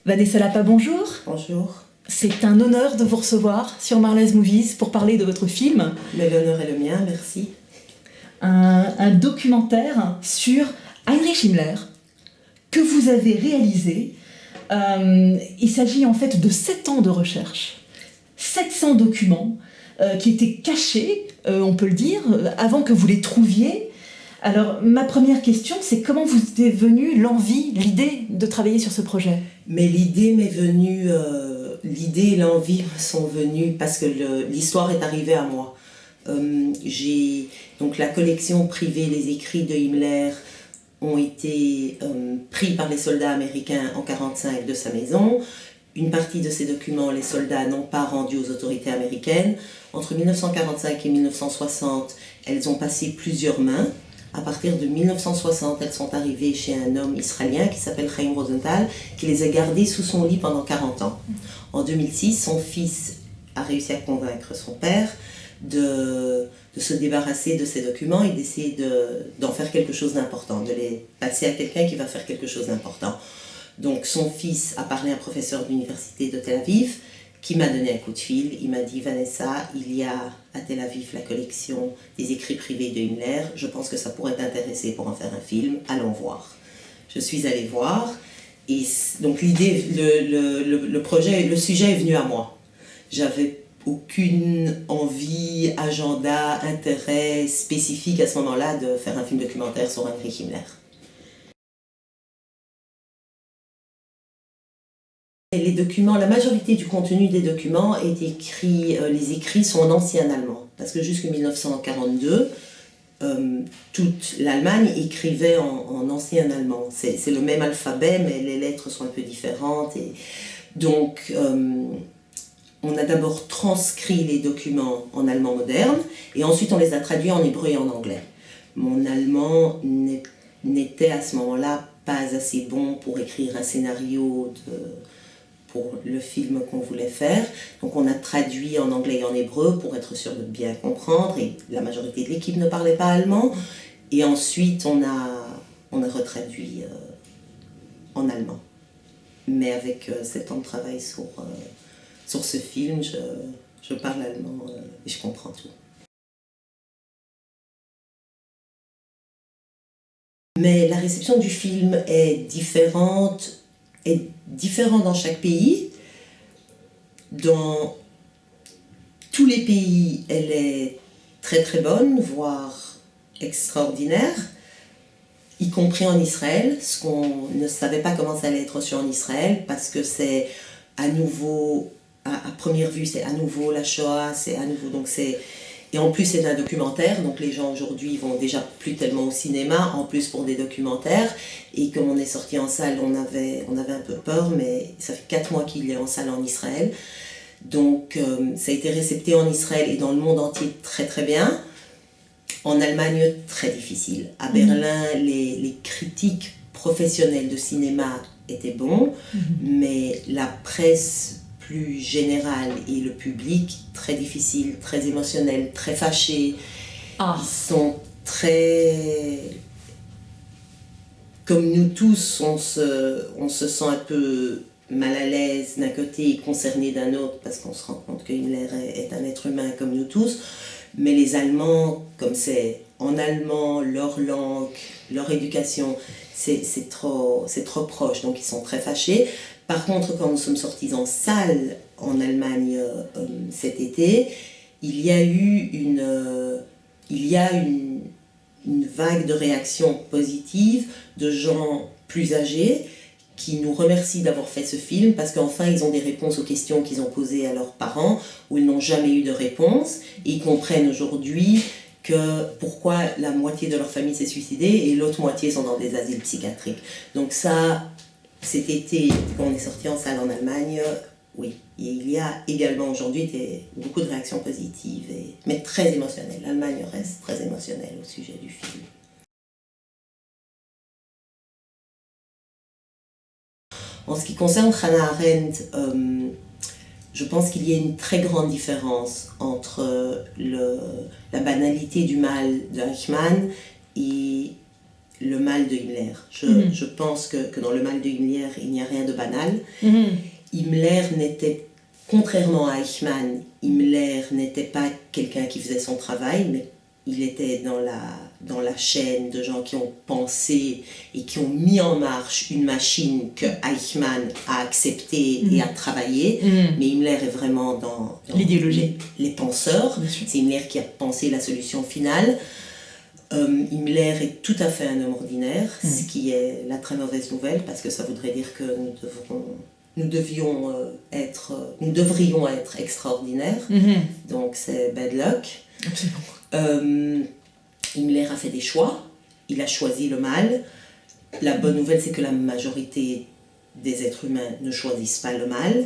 Vanessa Lapa, bonjour. Bonjour. C'est un honneur de vous recevoir sur Marley's Movies pour parler de votre film. Mais l'honneur est le mien, merci. Un documentaire sur Heinrich Himmler que vous avez réalisé. Il s'agit en fait de 7 ans de recherche, 700 documents qui étaient cachés, on peut le dire, avant que vous les trouviez. Alors, ma première question, c'est comment vous est venue l'envie, l'idée de travailler sur ce projet? Mais l'idée m'est venue, l'idée et l'envie me sont venues parce que l'histoire est arrivée à moi. Donc la collection privée, les écrits de Himmler ont été pris par les soldats américains en 1945 de sa maison. Une partie de ces documents, les soldats n'ont pas rendu aux autorités américaines. Entre 1945 et 1960, elles ont passé plusieurs mains. À partir de 1960, elles sont arrivées chez un homme israélien qui s'appelle Chaim Rosenthal, qui les a gardées sous son lit pendant 40 ans. En 2006, son fils a réussi à convaincre son père de se débarrasser de ces documents et d'essayer d'en faire quelque chose d'important, de les passer à quelqu'un qui va faire quelque chose d'important. Donc son fils a parlé à un professeur de l'université de Tel Aviv, qui m'a donné un coup de fil. Il m'a dit « Vanessa, il y a à Tel Aviv la collection des écrits privés de Himmler. Je pense que ça pourrait t'intéresser pour en faire un film. Allons voir. » Je suis allée voir. Et donc l'idée, le projet, le sujet est venu à moi. J'avais aucune envie, agenda, intérêt spécifique à ce moment-là de faire un film documentaire sur Heinrich Himmler. Les documents, la majorité du contenu des documents est écrit, les écrits sont en ancien allemand, parce que jusqu'en 1942, toute l'Allemagne écrivait en ancien allemand. C'est le même alphabet, mais les lettres sont un peu différentes. Et donc, on a d'abord transcrit les documents en allemand moderne, et ensuite on les a traduits en hébreu et en anglais. Mon allemand n'était à ce moment-là pas assez bon pour écrire un scénario pour le film qu'on voulait faire. Donc on a traduit en anglais et en hébreu pour être sûr de bien comprendre, et la majorité de l'équipe ne parlait pas allemand. Et ensuite on a retraduit en allemand. Mais avec 7 ans de travail sur ce film, je parle allemand et je comprends tout. Mais la réception du film est différente dans chaque pays. Dans tous les pays, elle est très très bonne, voire extraordinaire, y compris en Israël, ce qu'on ne savait pas comment ça allait être reçu en Israël, parce que c'est à nouveau, à première vue, c'est à nouveau la Shoah, c'est à nouveau, donc c'est... Et en plus, c'est un documentaire, donc les gens aujourd'hui vont déjà plus tellement au cinéma, en plus pour des documentaires. Et comme on est sorti en salle, on avait un peu peur, mais ça fait 4 mois qu'il est en salle en Israël. Donc ça a été récepté en Israël et dans le monde entier très très bien. En Allemagne, très difficile. À Berlin, les critiques professionnelles de cinéma étaient bons, mais la presse plus général et le public très difficile, très émotionnel, très fâché. Ils sont très... Comme nous tous, on se sent un peu mal à l'aise d'un côté et concerné d'un autre, parce qu'on se rend compte que Himmler est un être humain comme nous tous. Mais les Allemands, comme c'est en allemand, leur langue, leur éducation, c'est trop proche, donc ils sont très fâchés. Par contre, quand nous sommes sortis en salle en Allemagne cet été, il y a eu une vague de réactions positives de gens plus âgés qui nous remercient d'avoir fait ce film parce qu'enfin ils ont des réponses aux questions qu'ils ont posées à leurs parents où ils n'ont jamais eu de réponse, et ils comprennent aujourd'hui que pourquoi la moitié de leur famille s'est suicidée et l'autre moitié sont dans des asiles psychiatriques. Donc ça, cet été, quand on est sorti en salle en Allemagne, oui, et il y a également aujourd'hui beaucoup de réactions positives, mais très émotionnelles. L'Allemagne reste très émotionnelle au sujet du film. En ce qui concerne Hannah Arendt, je pense qu'il y a une très grande différence entre la banalité du mal de Eichmann et le mal de Himmler. Je pense que dans le mal de Himmler, il n'y a rien de banal. Himmler n'était, contrairement à Eichmann, Himmler n'était pas quelqu'un qui faisait son travail, mais il était dans la chaîne de gens qui ont pensé et qui ont mis en marche une machine que Eichmann a acceptée et a travaillée. Mais Himmler est vraiment dans l'idéologie. Les penseurs. C'est Himmler qui a pensé la solution finale. Himmler est tout à fait un homme ordinaire, ce qui est la très mauvaise nouvelle, parce que ça voudrait dire que nous devrions être extraordinaires. Donc c'est bad luck. Absolument. Himmler a fait des choix, il a choisi le mal. La bonne nouvelle, c'est que la majorité des êtres humains ne choisissent pas le mal,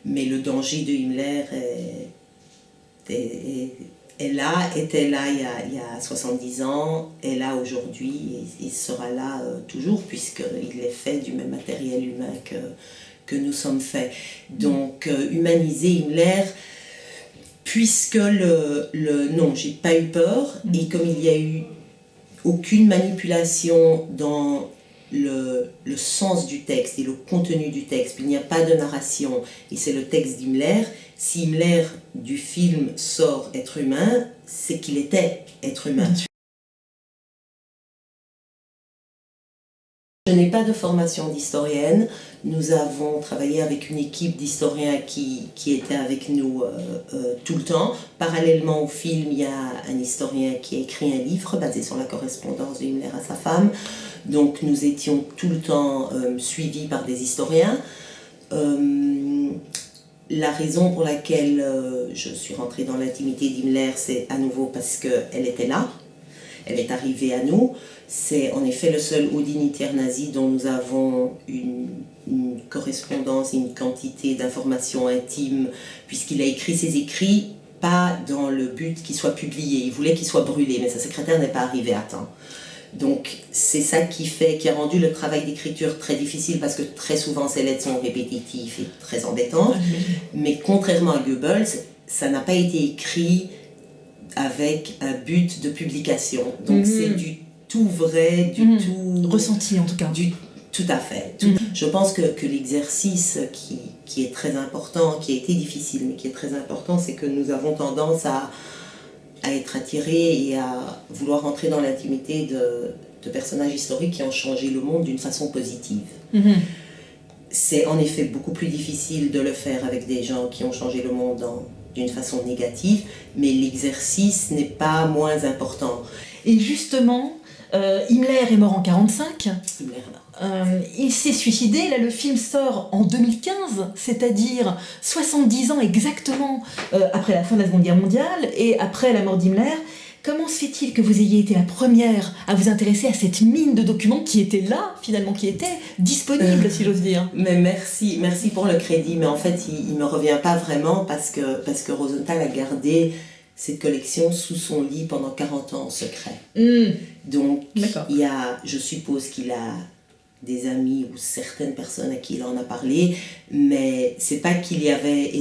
mais le danger de Himmler était là il y a 70 ans, est là aujourd'hui, et il sera là toujours, puisqu'il est fait du même matériel humain que nous sommes faits. Donc, humaniser Himmler, puisque non, j'ai pas eu peur, et comme il n'y a eu aucune manipulation dans le sens du texte et le contenu du texte, il n'y a pas de narration, et c'est le texte d'Himmler. Si Himmler du film sort être humain, c'est qu'il était être humain. Je n'ai pas de formation d'historienne. Nous avons travaillé avec une équipe d'historiens qui était avec nous tout le temps. Parallèlement au film, il y a un historien qui a écrit un livre basé sur la correspondance de Himmler à sa femme. Donc nous étions tout le temps suivis par des historiens. La raison pour laquelle je suis rentrée dans l'intimité d'Himmler, c'est à nouveau parce qu'elle était là. Elle est arrivée à nous. C'est en effet le seul haut dignitaire nazi dont nous avons une correspondance, une quantité d'informations intimes, puisqu'il a écrit ses écrits, pas dans le but qu'il soit publié. Il voulait qu'il soit brûlé, mais sa secrétaire n'est pas arrivée à temps. Donc c'est ça qui a rendu le travail d'écriture très difficile, parce que très souvent ces lettres sont répétitives et très embêtantes. Mais contrairement à Goebbels, ça n'a pas été écrit avec un but de publication. Donc c'est du tout vrai, du tout... Ressenti en tout cas. Tout à fait. Je pense que l'exercice qui est très important, qui a été difficile, mais qui est très important, c'est que nous avons tendance à être attirés et à vouloir entrer dans l'intimité de personnages historiques qui ont changé le monde d'une façon positive. C'est en effet beaucoup plus difficile de le faire avec des gens qui ont changé le monde d'une façon négative, mais l'exercice n'est pas moins important. Et justement, Himmler est mort en 1945. Il s'est suicidé. Là, le film sort en 2015, c'est-à-dire 70 ans exactement après la fin de la Seconde Guerre mondiale et après la mort d'Himmler. Comment se fait-il que vous ayez été la première à vous intéresser à cette mine de documents qui était là, finalement, qui était disponible, si j'ose dire? Mais merci pour le crédit, mais en fait, il ne me revient pas vraiment parce que Rosenthal a gardé cette collection sous son lit pendant 40 ans en secret. Donc, je suppose qu'il a des amis ou certaines personnes à qui il en a parlé, mais c'est pas qu'il y avait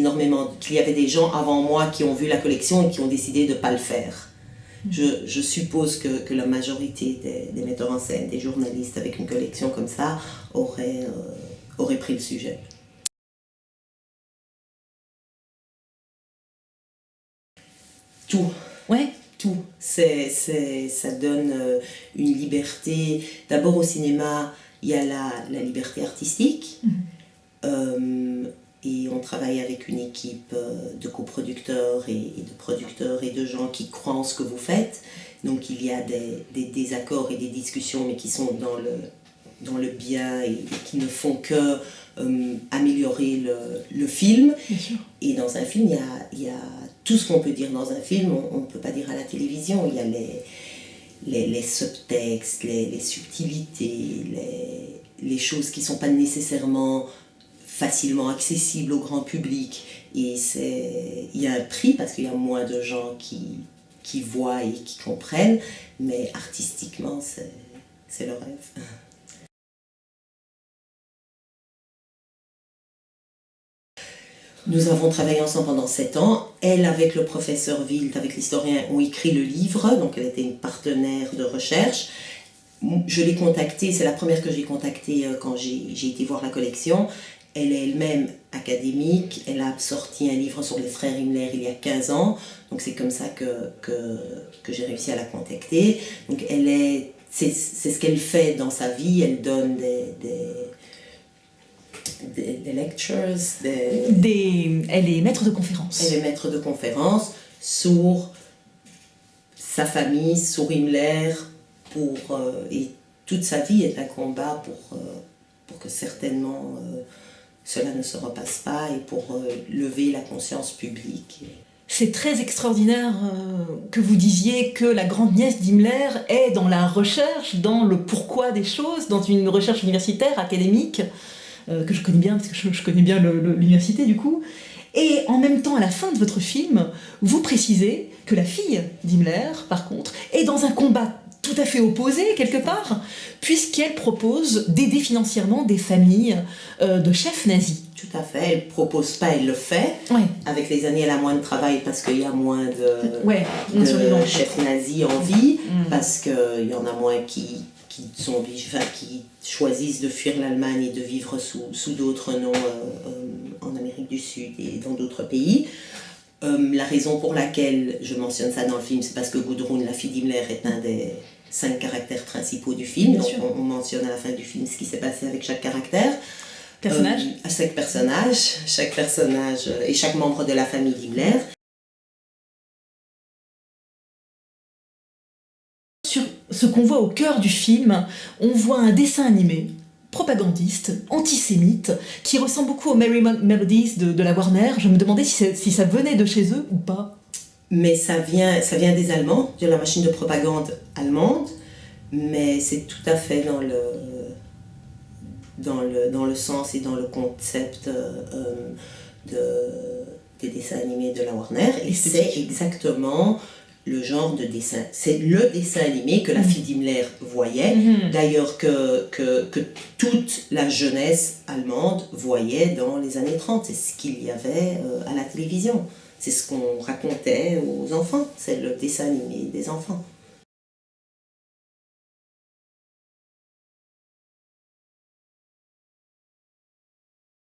des gens avant moi qui ont vu la collection et qui ont décidé de ne pas le faire. Je suppose que la majorité des metteurs en scène, des journalistes avec une collection comme ça, auraient pris le sujet. Tout. Ouais. Tout. Ça donne une liberté. D'abord au cinéma, il y a la liberté artistique. Et on travaille avec une équipe de coproducteurs et de producteurs et de gens qui croient en ce que vous faites. Donc il y a des désaccords et des discussions, mais qui sont dans le bien et qui ne font que améliorer le film. Bien sûr. Et dans un film, il y a tout ce qu'on peut dire dans un film, on ne peut pas dire à la télévision. Il y a les subtextes, les subtilités, les choses qui ne sont pas nécessairement facilement accessible au grand public, et il y a un prix parce qu'il y a moins de gens qui voient et qui comprennent, mais artistiquement c'est le rêve. Nous avons travaillé ensemble pendant 7 ans. Elle, avec le professeur Wild, avec l'historien, ont écrit le livre, donc elle était une partenaire de recherche. Je l'ai contactée, c'est la première que j'ai contactée quand j'ai été voir la collection. Elle est elle-même académique, elle a sorti un livre sur les frères Himmler il y a 15 ans, donc c'est comme ça que j'ai réussi à la contacter. Donc c'est ce qu'elle fait dans sa vie, elle donne des lectures, Elle est maître de conférence. Elle est maître de conférence sur sa famille, sur Himmler, et toute sa vie est un combat pour que certainement cela ne se repasse pas et pour lever la conscience publique. C'est très extraordinaire que vous disiez que la grande-nièce d'Himmler est dans la recherche, dans le pourquoi des choses, dans une recherche universitaire, académique, que je connais bien, parce que je connais bien l'université du coup. Et en même temps, à la fin de votre film, vous précisez que la fille d'Himmler, par contre, est dans un combat tout à fait opposé, quelque part, puisqu'elle propose d'aider financièrement des familles de chefs nazis. Tout à fait, elle ne propose pas, elle le fait. Ouais. Avec les années, elle a moins de travail parce qu'il y a moins de chefs nazis en vie, parce qu'il y en a moins qui choisissent de fuir l'Allemagne et de vivre sous d'autres noms en Amérique du Sud et dans d'autres pays. La raison pour laquelle je mentionne ça dans le film, c'est parce que Gudrun, la fille d'Himmler, est un des 5 caractères principaux du film. Bien donc sûr. on mentionne à la fin du film ce qui s'est passé avec chaque caractère. Chaque personnage et chaque membre de la famille d'Himmler. Sur ce qu'on voit au cœur du film, on voit un dessin animé propagandiste, antisémite, qui ressemble beaucoup aux Merry Melodies de la Warner. Je me demandais si ça venait de chez eux ou pas. Mais ça vient des Allemands, de la machine de propagande allemande, mais c'est tout à fait dans le sens et dans le concept des dessins animés de la Warner. Et c'est exactement le genre de dessin. C'est le dessin animé que la fille d'Himmler voyait, d'ailleurs que toute la jeunesse allemande voyait dans les années 30. C'est ce qu'il y avait à la télévision. C'est ce qu'on racontait aux enfants. C'est le dessin animé des enfants.